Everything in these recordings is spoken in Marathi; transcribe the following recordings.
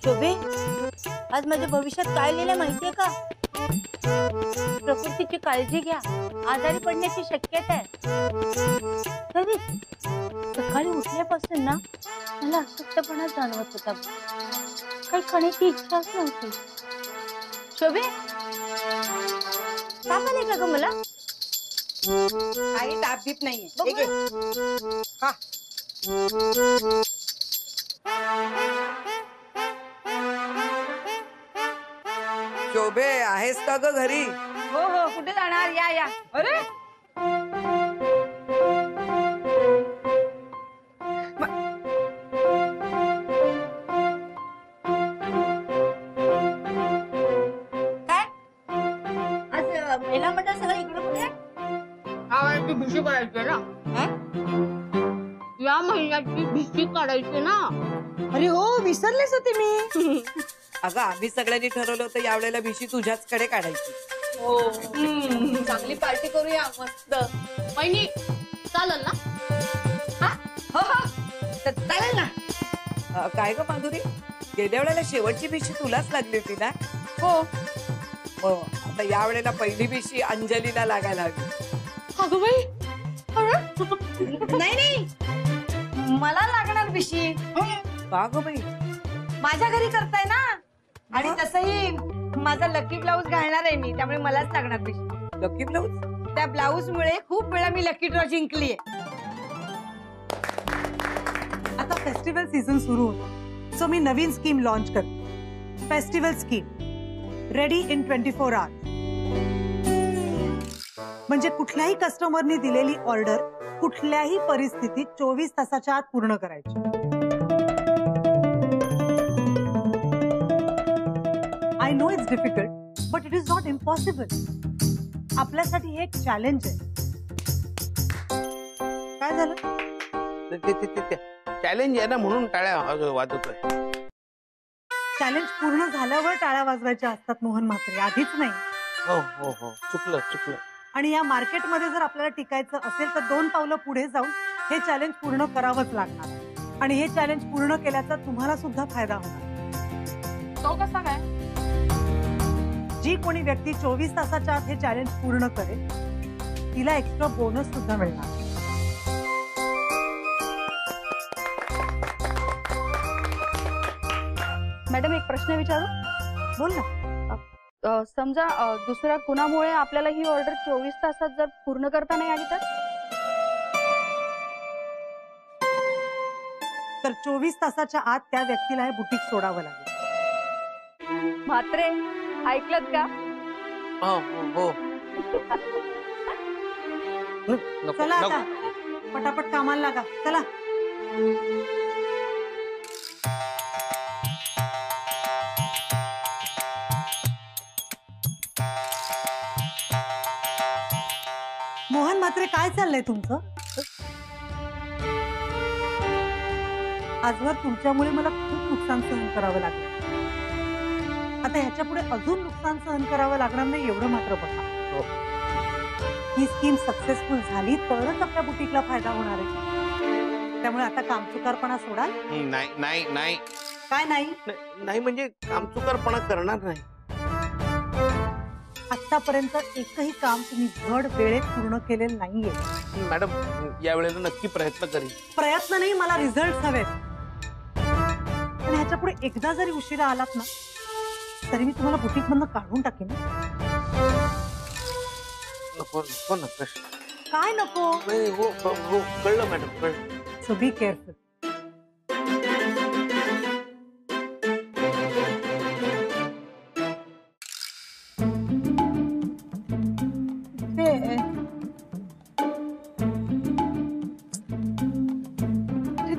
शोभे, आज माझ्या भविष्यात काय लिहिलंय माहितीये का? प्रकृतीची काळजी घ्या, आजारी पडण्याची शक्यता आहे. तरी सकाळी उठल्यापासून ना मला अशक्तपणा जाणवत होता. काही खाण्याची इच्छाच नव्हती. शोभे, ताप आलाय का ग मला? काही ताप बीप नाहीये. हा. शोभे, आहेस का ग घरी? हो हो, कुठे जाणार? या या. अरे काय आज महिला मंडळ सगळं इकडे कुठे? ती भिशी काढायची ना, या महिन्याची भिशी काढायची ना. अरे हो, विसरलेच होते मी. अगं आम्ही सगळ्यांनी ठरवलं होतं यावेळेला भिशी तुझ्याच कडे काढायची. हो, चांगली पार्टी करूया मस्त. वहिनी चालेल ना? हो हो, चालेल ना. काय ग माधुरी, गेल्या वेळेला शेवटची भिशी तुलाच लागली होती ना? हो. आता या वेळेला पहिली भिशी अंजलीला लागायला हवी. अगं बाई, नाही नाही, मला लागणार भिशी. का ग बाई? माझ्या घरी करताय ना, आणि तसंही माझा लकी ब्लाऊज घालणार आहे मी, त्यामुळे मलाच लागणार भिशी. Lucky blouse? त्या ब्लाऊज मुळे खूप वेळा मी लकी ड्रॉ जिंकलीये. आता फेस्टिवल सीझन सुरू होतो, सो मी नवीन स्कीम लॉन्च करते. Festival scheme ready in 24 hours. म्हणजे कुठल्याही कस्टमरनी दिलेली ऑर्डर कुठल्याही परिस्थितीत 24 तासाच्या आत पूर्ण करायची. I know it's difficult, but it is not impossible. आपल्यासाठी हे एक चॅलेंज आहे. काय झालं? चॅलेंज आहे ना, म्हणून टाळ्या वाजवतोय. चॅलेंज पूर्ण झाल्यावर टाळ्या वाजवायच्या असतात मोहन म्हात्रे, आधीच नाही. हो हो हो, चुकलं चुकलं. आणि या मार्केटमध्ये जर आपल्याला टिकायचं असेल तर 2 पावलं पुढे जाऊन हे चॅलेंज पूर्ण करावंच लागणार. आणि हे चॅलेंज पूर्ण केल्याचा तुम्हाला सुद्धा फायदा होणार. तो कसा काय? जी कोणी व्यक्ती 24 तासाच्या आत हे चॅलेंज पूर्ण करेल तिला एक्स्ट्रा बोनस सुद्धा मिळणार. मॅडम, एक प्रश्न विचारू? बोल ना. समजा दुसऱ्या कुणामुळे आपल्याला ही ऑर्डर 24 तासात जर पूर्ण करता नाही आली तर 24 तासाच्या आत त्या व्यक्तीला हे बुटीक सोडावं लागेल. म्हात्रे, ऐकलत का? हो हो. चला आता पटापट कामाला लागा. चला. मोहन म्हात्रे, काय चाललंय तुमचं? आजवर तुमच्यामुळे मला खूप नुकसान सहन करावं लागलं. आता ह्याच्या पुढे अजून नुकसान सहन करावं लागणार नाही एवढं मात्र बघा. ही स्कीम सक्सेसफुल झाली तरच आपल्या बुटीकला फायदा होणार आहे. त्यामुळे आता कामचुकारपणा सोडाल? नाही नाही नाही. काय नाही? नाही म्हणजे कामचुकारपणा करणार नाही. आतापर्यंत एकही काम तुम्ही धड वेळेत पूर्ण केलेलं नाहीये. मॅडम, या वेळेला नक्की प्रयत्न करीन. प्रयत्न नाही, मला रिझल्ट हवेत. आणि ह्याच्या पुढे एकदा जरी उशिरा आलात ना तरी मी तुम्हाला बुटीक मधनं काढून टाकेन. नको नको ना प्रश्न. काय नको? हो हो, कळलं मॅडम, कळलं. So be careful.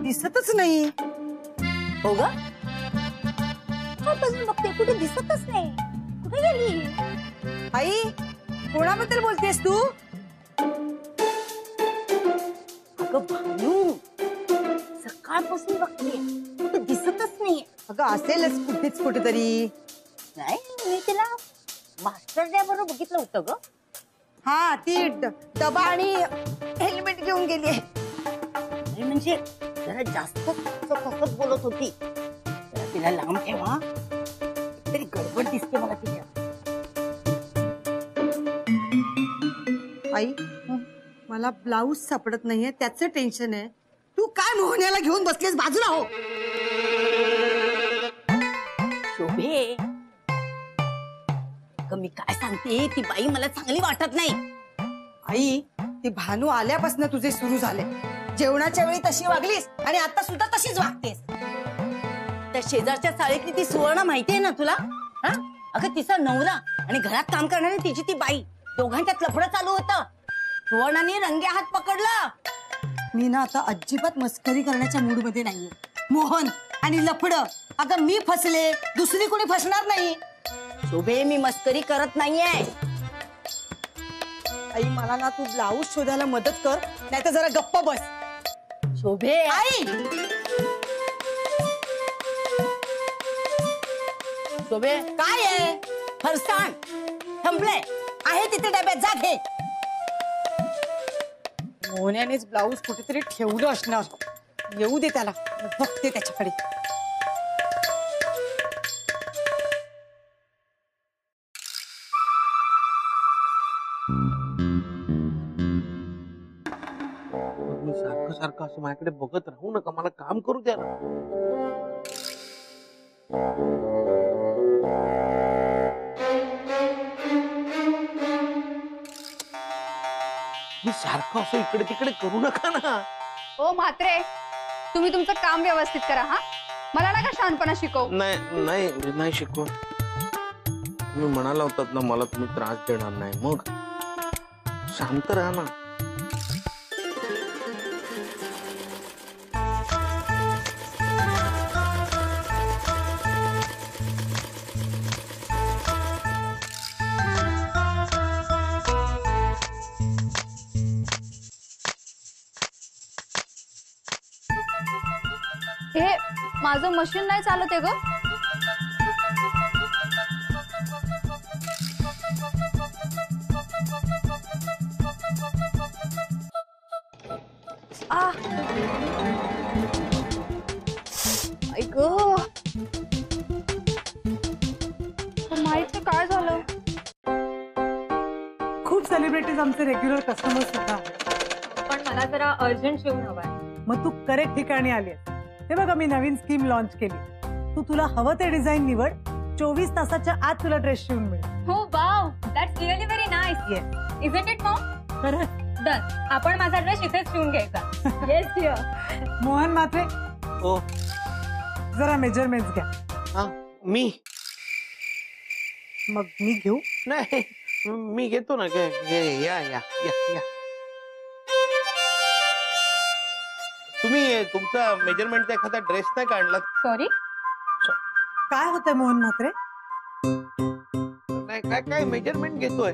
दिसतच नाही. हो ग, बघते कुठे दिसतच नाही. कुठे गेली? आई, कोणाबद्दल बोलतेस तू? अगं भानू, सकाळपासून बघते कुठे दिसतच नाहीये. अगं असेलच कुठेच कुठेतरी. नाही, मी तिला मास्टर डे बरोबर बघितलं होतं ग. हा, ती डबा आणि हेल्मेट घेऊन गेली. म्हणजे जरा जास्त कसं बोलत होती. तिला लांब ठेवा, तरी गडबड दिसते मला तिच्या. आई मला ब्लाऊज सापडत नाहीये, त्याचं टेन्शन आहे. तू काय मोहन्याला घेऊन बसलेस, बाजूला हो. शोभे, मी काय सांगते, ती बाई मला चांगली वाटत नाही. आई ती भानू आल्यापासून तुझे सुरू झाले. जेवणाच्या वेळी तशी वागलीस आणि आता सुद्धा तशीच वागतेस. त्या शेजारच्या चाळीतली ती सुवर्ण माहितीये ना तुला? हा, अगं तिचा नवरा आणि घरात काम करणारी तिची ती बाई, दोघांच्यात लफडं चालू होतं. सुवर्णाने रंगे हात पकडला. मी ना आता अजिबात मस्करी करण्याच्या मूड मध्ये नाहीये. मोहन आणि लफड, अगं मी फसले, दुसरी कोणी फसणार नाही. शोभे, मी मस्करी करत नाहीये. आई मला ना तू ब्लाऊज शोधायला मदत कर, नाहीतर जरा गप्प बस. शोभे, आई शोभे, काय आहे? फरसाण संपले आहे तिथे डब्यात, जा घे. मोहन्यानेच ब्लाऊज कुठेतरी ठेवलं असणार. येऊ दे त्याला, बघते त्याच्याकडे. मी सारखं सारखं असं माझ्याकडे बघत राहू नका, मला काम करू द्या ना. मी सारखं असं इकडे तिकडे करू नका ना. ओ म्हात्रे, तुम्ही तुमचं काम व्यवस्थित करा. हा, मला नका शहाणपणा शिकवू. नाही नाही नाही शिकव. तुम्ही म्हणाला होतात ना मला तुम्ही त्रास देणार नाही, मग शांत राहा ना. हे माझं मशीन नाही चालत आहे ग. ऐक, माहिती काय झालं? खूप सेलिब्रिटीज आमचे रेग्युलर कस्टमर सुद्धा आहेत. पण मला जरा अर्जंट शिवून हवाय. मग तू करेक्ट ठिकाणी आलीस. हे बघा, मी नवीन स्कीम लॉन्च केली. तू तुला हवं ते डिझाईन निवड, 24 तासाच्या आत तुला ड्रेस शिवून मिळेल. हो wow, that's really very nice. Yes, isn't it Maugham? खरं. डन. आपण माझा ड्रेस इथेच शिवून घ्यायचा. Yes dear. मोहन म्हात्रे, हो. जरा मेजरमेंट घ्या. हा, मी मग मी घेऊ? नाही, मी घेतो ना. या या या या. तुम्ही तुमचा मेजरमेंटचा एखादा ड्रेस नाही काढला? सॉरी. काय होतंय मोहन म्हात्रे? नाही, काय काय मेजरमेंट घेतोय.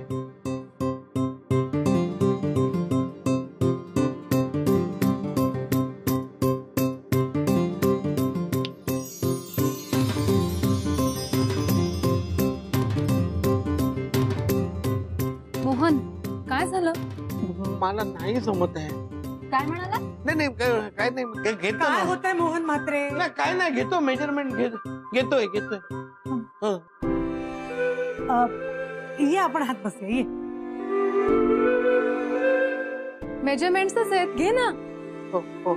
मोहन, काय झालं? मला नाही जमत आहे. काय म्हणाला? नाही नाही, काय नाही, घेतो काय ना. होतंय मोहन म्हात्रे? नाही, काय नाही, घेतो मेजरमेंट. घेतोय. हं. ये आपण हात बसूया. ये. मेजरमेंट्सच आहेत, घे ना. हो हो.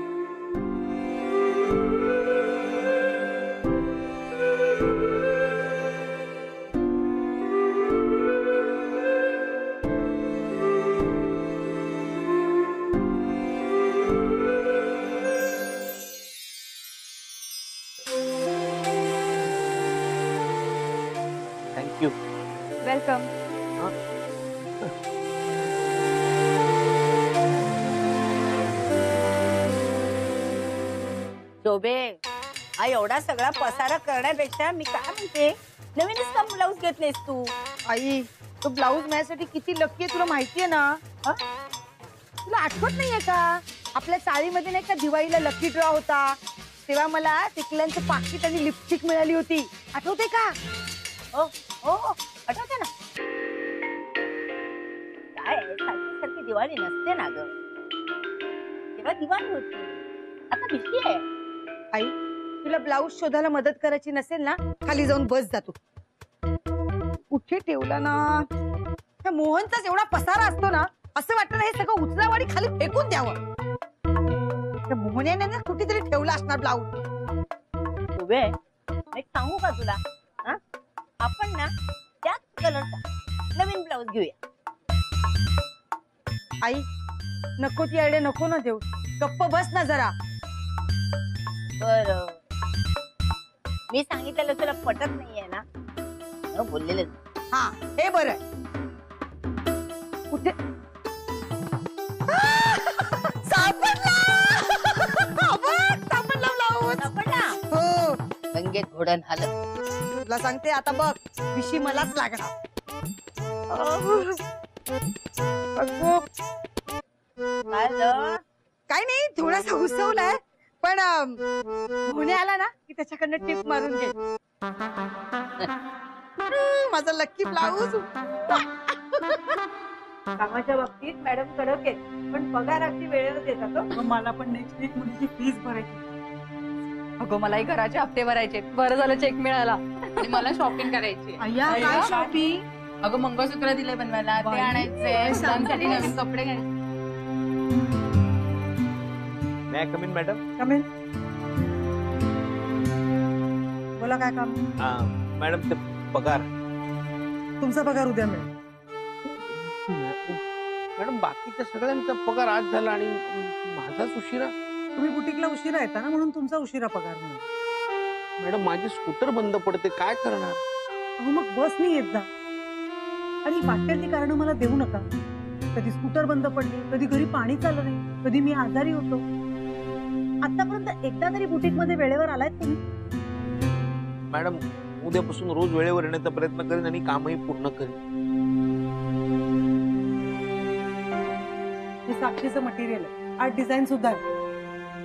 थँक्यू. वेलकम. शोभे, हा एवढा सगळा पसारा करण्यापेक्षा मी काय म्हणते, नवीनच का ब्लाऊज घेतलेस तू? आई तो ब्लाऊज माझ्यासाठी किती लकी आहे तुला माहितीये ना? हं? तुला आठवत नाहीये का आपल्या चाळीमध्ये नाही का दिवाळीला लकी ड्रॉ होता, तेव्हा मला टिकल्यांचं पाकिट आणि लिपस्टिक मिळाली होती. आठवते का? हो हो, आठवते ना. काय सारखी सारखी दिवाळी नसते ना ग. तेव्हा दिवाळी होती, आता भिशी आहे. आई तुला ब्लाऊज शोधायला मदत करायची नसेल ना, खाली जाऊन बस जातो. कुठे ठेवला ना, त्या मोहनचाच एवढा पसारा असतो ना, असं वाटतं ना हे सगळं उचलावं आणि खाली फेकून द्यावं. त्या मोहन्याने ना कुठेतरी ठेवला असणार ब्लाऊज. उभे एक सांगू का तुला? हा? आपण ना त्याच कलरचा नवीन ब्लाऊज घेऊया. आई नको ती आयडिया नको ना देऊ, गप्प बस ना जरा. बर मी सांगितलेलं तुला पटत नाहीये ना? बोललेलं हा हे बरं. कुठे सापडला सापडला. हो गंगेत घोडण हालत. तुला सांगते आता बघ, विशी मलाच लागणार. काय झालं? काय नाही, थोडासा घुसवलाय, पण होणे आला ना की त्याच्याकडनं टिप मारून घे. माझा लक्की ब्लाऊज. कामाच्या बाबतीत मॅडम कडक आहे, पण पगार अगदी वेळेवर देतात. मला पण नेक्स्ट वीक मुलीची फीस भरायची. अगं मलाही घराचे हप्ते भरायचे. बरं झालं चेक मिळाला. आणि मला शॉपिंग करायची. काय शॉपिंग? अगं मंगळसूत्र दिले बनवायला, ते आणायचे. सणांसाठी नवीन कपडे घ्यायचे. मॅडम कमेल बोला, काय काम? मॅडम ते पगार. तुमचा पगार उद्या मिळेल. मॅडम बाकीच्या सगळ्यांचा पगार आज झाला आणि माझाच उशिरा. तुम्ही बुटीकला उशिरा येता ना, म्हणून तुमचा उशिरा पगार मिळेल. मॅडम माझी स्कूटर बंद पडते, काय करणार? अहो मग बसनी येत जा. आणि वाटेल ती कारण मला देऊ नका. कधी स्कूटर बंद पडली, कधी घरी पाणी चाललं नाही, कधी मी आजारी होतो. आतापर्यंत एकदा तरी बुटीक मध्ये वेळेवर आलाय तुम्ही? मॅडम उद्यापासून रोज वेळेवर येण्याचा प्रयत्न करेन आणि कामही पूर्ण करेन. हे साक्षीचं मटेरियल आहे, आर्ट डिझाईन सुद्धा आहे.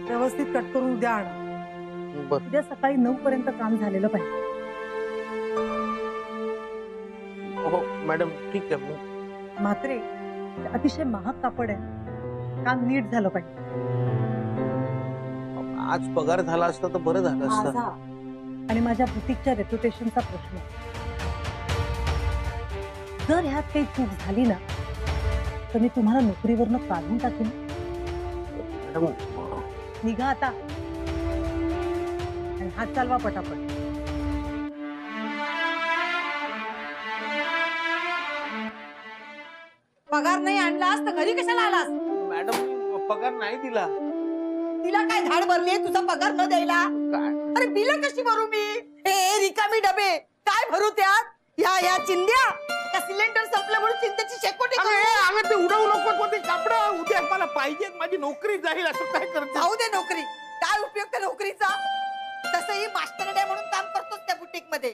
व्यवस्थित कट करून उद्या आणा. बरं उद्या सकाळी 9 पर्यंत काम झालेलं पाहिजे. हो मॅडम ठीक आहे. मग मात्रे अतिशय महाग कापड आहे, काम नीट झालं पाहिजे. आज पगार झाला असता तर बरं झालं असतं. माझा आणि माझ्या बुटीकच्या रेप्युटेशनचा प्रश्न. जर ह्यात काही चूक झाली ना, तर मी तुम्हाला नोकरीवरनं काढून टाकेन. मॅडम निघा आता आणि हात चालवा पटापट. पगार नाही आणलास तर घरी कशाला आलास? मॅडम पगार नाही दिला. तिला काय धाड भरली तुझा पगार न द्यायला? काय? अरे बिल कशी भरू मी? हे रिकामी डबे काय भरू त्यात? ह्या चिंध्या का सिलेंडर संपलं म्हणून चिंतेची शेकोटी करू? अगं ते उडवू नको ते कापड. उद्या मला पाहिजेत, माझी नोकरी जाईल. असं काय करतो? जाऊ दे नोकरी. काय उपयोग त्या नोकरीचा? तसंही मास्टरडे म्हणून काम करतोस त्या बुटीक मध्ये.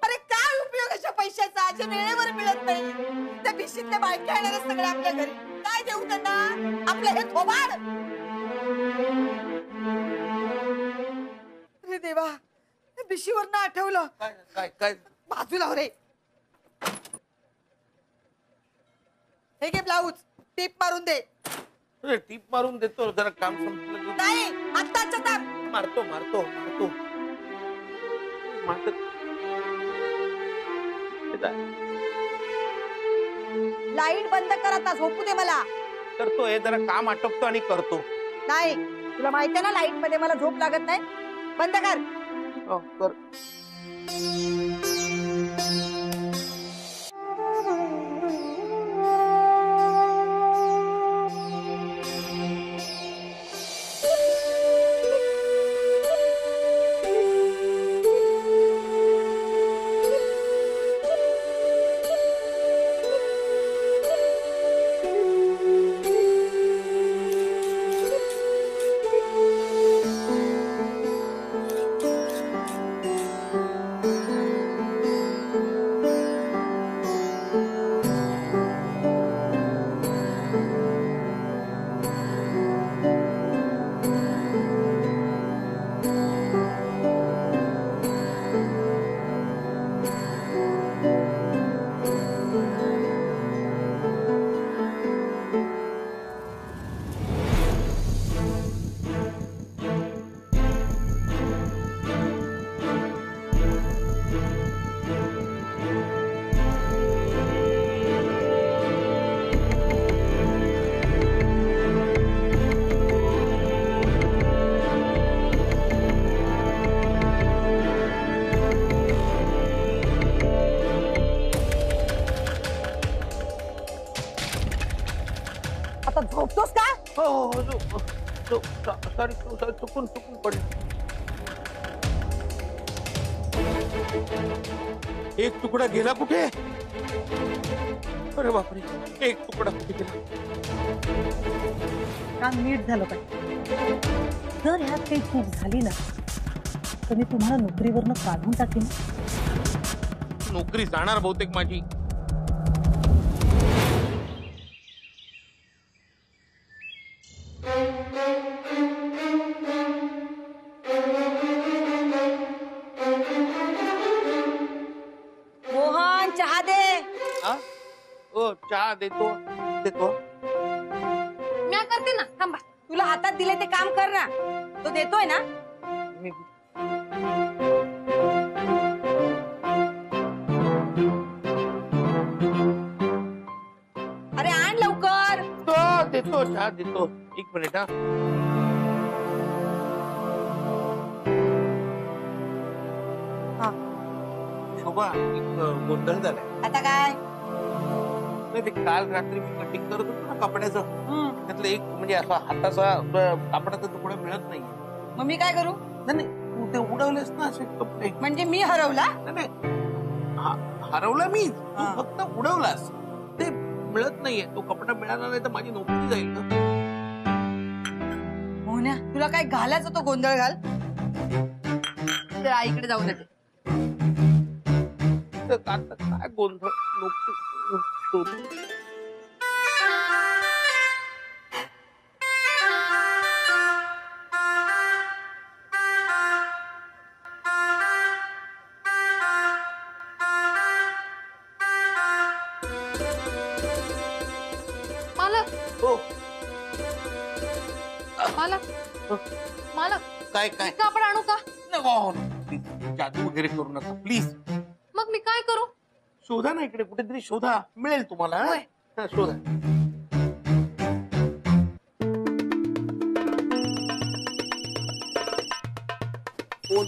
अरे काय उपयोग अशा पैशाचा जे वेळेवर मिळत नाही? त्या भिशीतल्या बायका येणार सगळ्या आपल्या घरी. काय देऊ त्यांना? आपलं हे थोबाड. अरे देवा, भिशीवरनं आठवलं. काय काय बाजूला हो रे. हे घे ब्लाऊज, टीप मारून दे. टीप मारून देतो, जरा काम संपलं की. नाही आत्ताच्या ताप. मारतो मारतो मारतो मारतो. लाईट बंद कर आता, झोपू दे मला. करतो हे जरा काम आटोपतो आणि करतो. नाही तुला माहितीये ना लाईट मध्ये मला झोप लागत नाही. बंद कर. हो, कर. सॉरी चुकून पडलं. एक तुकडा गेला कुठे? अरे बापरे, एक तुकडा कुठे गेला? काम नीट झालं पाहिजे. जर ह्यात काही चूक झाली ना तर मी तुम्हाला नोकरीवरनं काढून टाकेन. नोकरी जाणार बहुतेक माझी. मोहन चहा दे. ओ चहा देतो. मी करते ना, थांबा. तुला हातात दिले ते काम कर ना. तो देतोय ना. मी अरे आण लवकर. देतो चहा देतो. एक मिनिट. हा शोभा, एक गोंधळ झालाय. आता काय? नाही, ते काल रात्री मी कटिंग करत होतो ना कपड्याचं, त्यातलं एक म्हणजे असा हाताचा कापडाचा तुकडा मिळत नाही. मग मी काय करू? नाही तू ते उडवलेस ना असे कपडे. म्हणजे मी हरवला? नाही हरवला मी, तू फक्त उडवलास. ते मिळत नाहीये. तो कपडा मिळाला नाही तर माझी नोकरी जाईल ना. मोहन्या, तुला काय घालायचं तो गोंधळ घाल. तर आईकडे जाऊ देते. आता काय गोंधळ. नोकरी मालक, हो. मालक, मालक, काय कापड आणू का? जादू वगैरे करू नका प्लीज. मग मी काय करू? शोधा ना, इकडे कुठेतरी शोधा, मिळेल तुम्हाला. शोधा. फोन.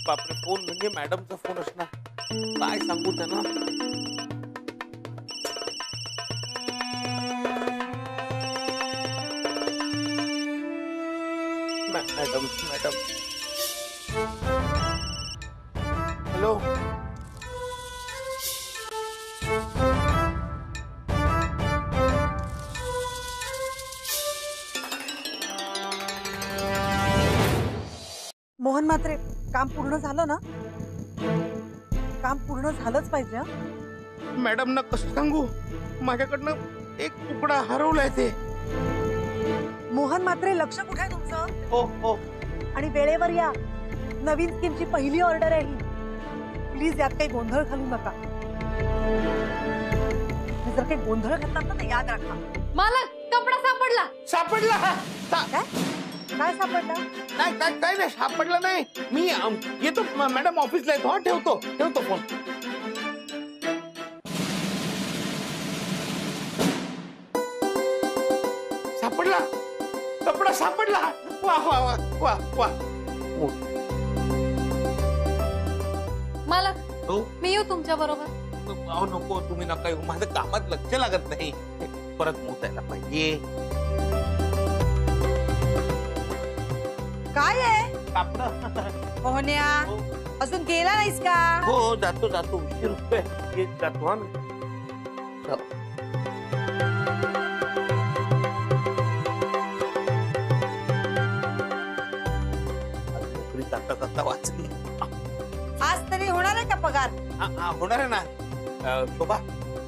बापरे, फोन म्हणजे मॅडमचा फोन असणार. काय सांगू त्यांना. मॅडम. हॅलो. मोहन म्हात्रे, काम पूर्ण झालं ना? काम पूर्ण झालंच पाहिजे. मॅडम ना कसं सांगू, माझ्याकडनं एक तुकडा हरवलाय. ते मोहन म्हात्रे, लक्ष कुठे आहे तुमचं? हो. आणि वेळेवर या. नवीन स्कीमची पहिली ऑर्डर आहे ही. प्लीज यात काही गोंधळ घालू नका. जर काही गोंधळ घातला ना तर याद राखा. मालक, कपडा सापडला. काय सापडलं? नाही काय नाही सापडलं नाही. मी येतो मॅडम, ऑफिसला येतो. ठेवतो फोन. सापडला कपडा, सापडला. वा. मालक, हो. मी येऊ तुमच्या बरोबर? नको, तुम्ही नका येऊ. माझं कामात लक्ष लागत नाही. परत मोजायला पाहिजे. काय आहे कापड. मोहन्या? हो. अजून गेला नाहीस का? हो, जातो. उशीर होतोय. येत जातो. हा ना. नोकरी जाता वाचली. आज तरी होणार आहे का पगार? होणार आहे ना. शोभा,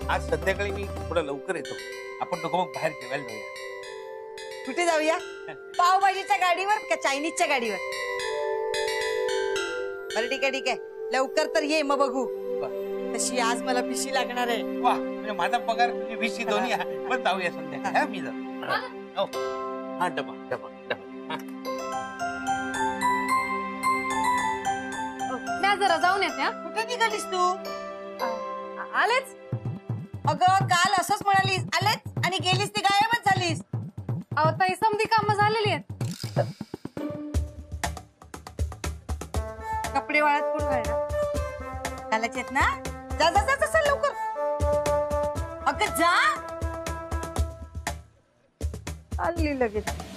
आज संध्याकाळी मी थोडं लवकर येतो. आपण दोघं मग बाहेर जेवायला जाऊया. कुठे जाऊया? पावभाजीच्या गाडीवर का चायनीजच्या गाडीवर? बरं ठीक आहे. लवकर तर ये, मग बघू. तशी आज मला पिशी लागणार आहे. वा, म्हणजे माझा पगार तुझी भिशी दोन्ही आहे. पण जाऊया संध्याकाळी. मी जातो. हा, डबा. मी जरा जाऊन येते. कुठे निघालीस तू? आलेच. अगं, काल असंच म्हणालीस, आलेच, आणि गेलीस ती गायबच झालीस. अहो ताई, समधी कामं झालेली आहेत. कपडे वाळत कोण घालणार? घालायचे आहेत ना? जा लवकर. अगं जा. आणली लगेच.